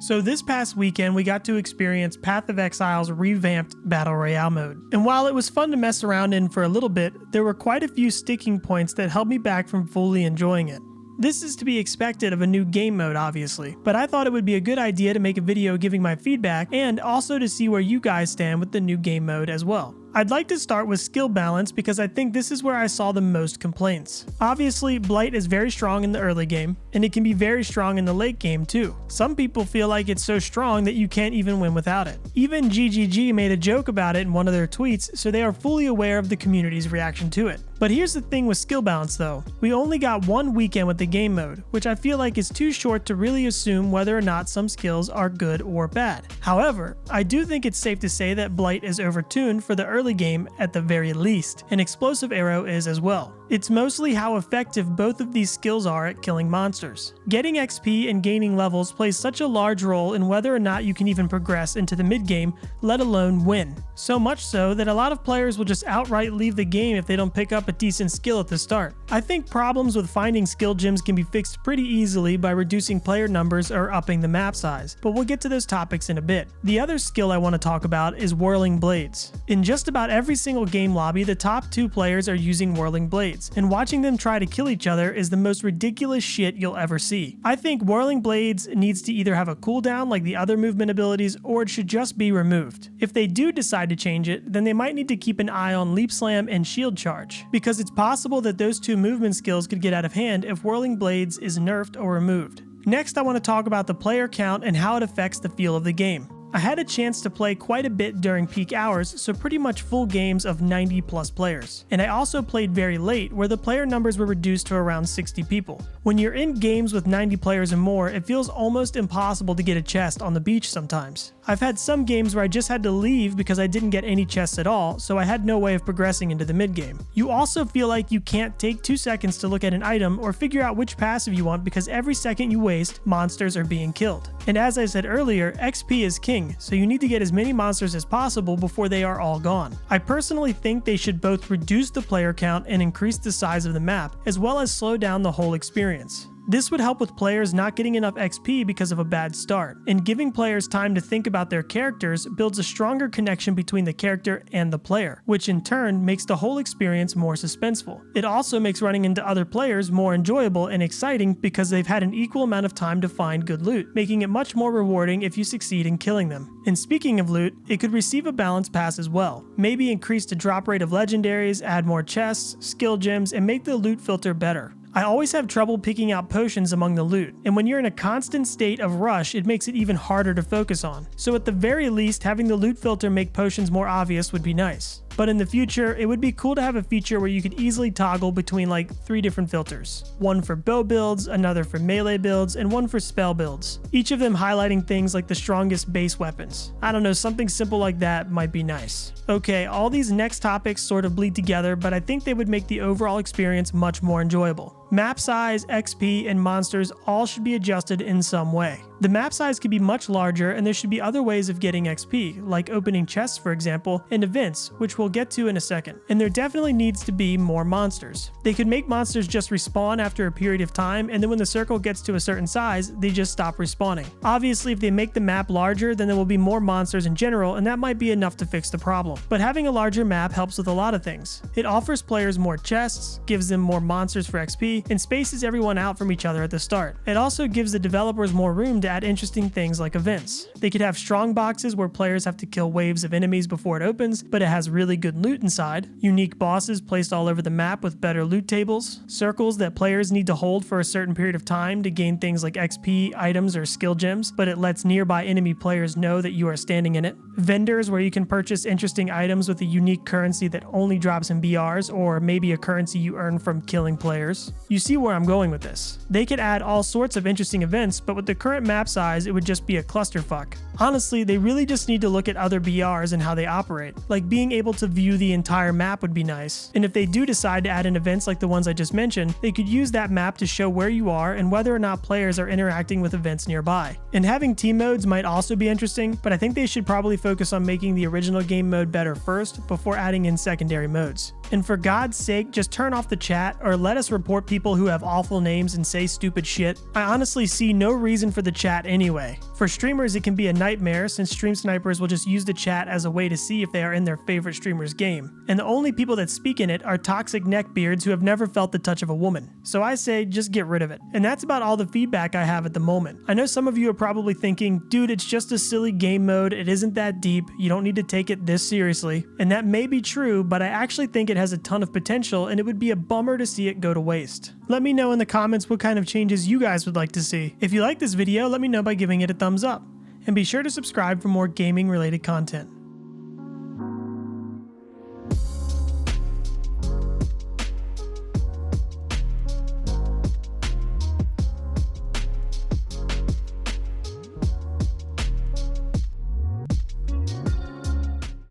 So this past weekend, we got to experience Path of Exile's revamped Battle Royale mode. And while it was fun to mess around in for a little bit, there were quite a few sticking points that held me back from fully enjoying it. This is to be expected of a new game mode, obviously, but I thought it would be a good idea to make a video giving my feedback and also to see where you guys stand with the new game mode as well. I'd like to start with skill balance because I think this is where I saw the most complaints. Obviously, Blight is very strong in the early game, and it can be very strong in the late game too. Some people feel like it's so strong that you can't even win without it. Even GGG made a joke about it in one of their tweets, so they are fully aware of the community's reaction to it. But here's the thing with skill balance though, we only got one weekend with the game mode, which I feel like is too short to really assume whether or not some skills are good or bad. However, I do think it's safe to say that Blight is overtuned for the early game at the very least, and Explosive Arrow is as well. It's mostly how effective both of these skills are at killing monsters. Getting XP and gaining levels plays such a large role in whether or not you can even progress into the mid-game, let alone win. So much so that a lot of players will just outright leave the game if they don't pick up a decent skill at the start. I think problems with finding skill gems can be fixed pretty easily by reducing player numbers or upping the map size, but we'll get to those topics in a bit. The other skill I want to talk about is Whirling Blades. In just about every single game lobby, the top 2 players are using Whirling Blades, and watching them try to kill each other is the most ridiculous shit you'll ever see. I think Whirling Blades needs to either have a cooldown like the other movement abilities, or it should just be removed. If they do decide to change it, then they might need to keep an eye on Leap Slam and Shield Charge, because it's possible that those 2 movement skills could get out of hand if Whirling Blades is nerfed or removed. Next, I want to talk about the player count and how it affects the feel of the game. I had a chance to play quite a bit during peak hours, so pretty much full games of 90 plus players. And I also played very late, where the player numbers were reduced to around 60 people. When you're in games with 90 players and more, it feels almost impossible to get a chest on the beach sometimes. I've had some games where I just had to leave because I didn't get any chests at all, so I had no way of progressing into the mid game. You also feel like you can't take 2 seconds to look at an item or figure out which passive you want because every second you waste, monsters are being killed. And as I said earlier, XP is king, so you need to get as many monsters as possible before they are all gone. I personally think they should both reduce the player count and increase the size of the map, as well as slow down the whole experience. This would help with players not getting enough XP because of a bad start, and giving players time to think about their characters builds a stronger connection between the character and the player, which in turn makes the whole experience more suspenseful. It also makes running into other players more enjoyable and exciting because they've had an equal amount of time to find good loot, making it much more rewarding if you succeed in killing them. And speaking of loot, it could receive a balance pass as well. Maybe increase the drop rate of legendaries, add more chests, skill gems, and make the loot filter better. I always have trouble picking out potions among the loot, and when you're in a constant state of rush, it makes it even harder to focus on. So at the very least, having the loot filter make potions more obvious would be nice. But in the future, it would be cool to have a feature where you could easily toggle between like 3 different filters. One for bow builds, another for melee builds, and one for spell builds. Each of them highlighting things like the strongest base weapons. I don't know, something simple like that might be nice. Okay, all these next topics sort of bleed together, but I think they would make the overall experience much more enjoyable. Map size, XP, and monsters all should be adjusted in some way. The map size could be much larger, and there should be other ways of getting XP, like opening chests for example, and events, which we'll get to in a second. And there definitely needs to be more monsters. They could make monsters just respawn after a period of time, and then when the circle gets to a certain size, they just stop respawning. Obviously, if they make the map larger, then there will be more monsters in general, and that might be enough to fix the problem. But having a larger map helps with a lot of things. It offers players more chests, gives them more monsters for XP, and spaces everyone out from each other at the start. It also gives the developers more room to add interesting things like events. They could have strong boxes where players have to kill waves of enemies before it opens, but it has really good loot inside. Unique bosses placed all over the map with better loot tables. Circles that players need to hold for a certain period of time to gain things like XP, items, or skill gems, but it lets nearby enemy players know that you are standing in it. Vendors where you can purchase interesting items with a unique currency that only drops in BRs, or maybe a currency you earn from killing players. You see where I'm going with this. They could add all sorts of interesting events, but with the current map size, it would just be a clusterfuck. Honestly, they really just need to look at other BRs and how they operate. Like being able to view the entire map would be nice. And if they do decide to add in events like the ones I just mentioned, they could use that map to show where you are and whether or not players are interacting with events nearby. And having team modes might also be interesting, but I think they should probably focus on making the original game mode better first before adding in secondary modes. And for God's sake, just turn off the chat or let us report people who have awful names and say stupid shit. I honestly see no reason for the chat anyway. For streamers, it can be a nightmare since stream snipers will just use the chat as a way to see if they are in their favorite streamer's game. And the only people that speak in it are toxic neckbeards who have never felt the touch of a woman. So I say, just get rid of it. And that's about all the feedback I have at the moment. I know some of you are probably thinking, dude, it's just a silly game mode, it isn't that deep, you don't need to take it this seriously. And that may be true, but I actually think it has a ton of potential and it would be a bummer to see it go to waste. Let me know in the comments what kind of changes you guys would like to see. If you like this video, let me know by giving it a thumbs up. And be sure to subscribe for more gaming related content.